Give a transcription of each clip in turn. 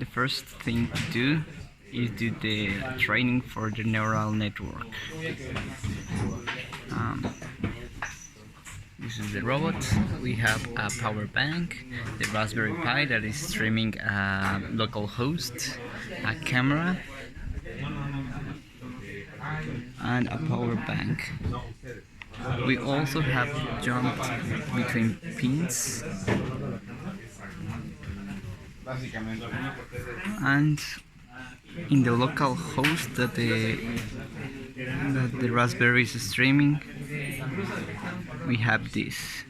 The first thing to do is do the training for the neural network. This is the robot. We have a power bank, the Raspberry Pi that is streaming a local host, a camera, and a power bank. We also have jumped between pins, and in the local host that the Raspberry is streaming, we have this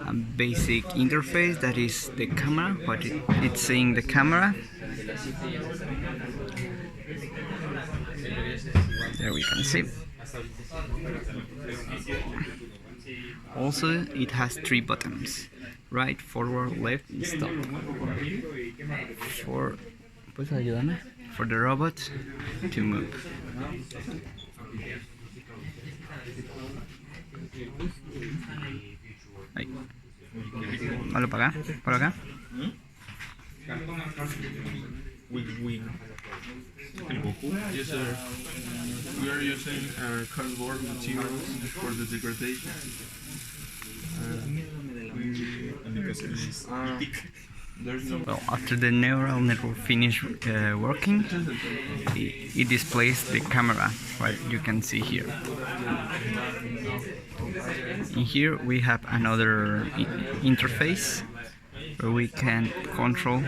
a basic interface that is the camera, what it's seeing the camera. There we can see. Also, it has 3 buttons: right, forward, left, and stop. For the robot to move. Ahí. Hazlo para acá, por acá. Yes, sir. We are using cardboard materials for the degradation. Well, after the neural network finished working, it displays the camera, what you can see here. In here we have another interface where we can control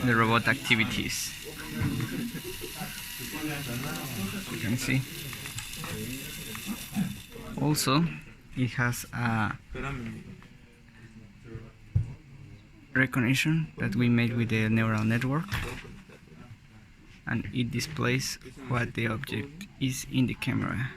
the robot activities. You can see. Also, it has a recognition that we made with the neural network, and it displays what the object is in the camera.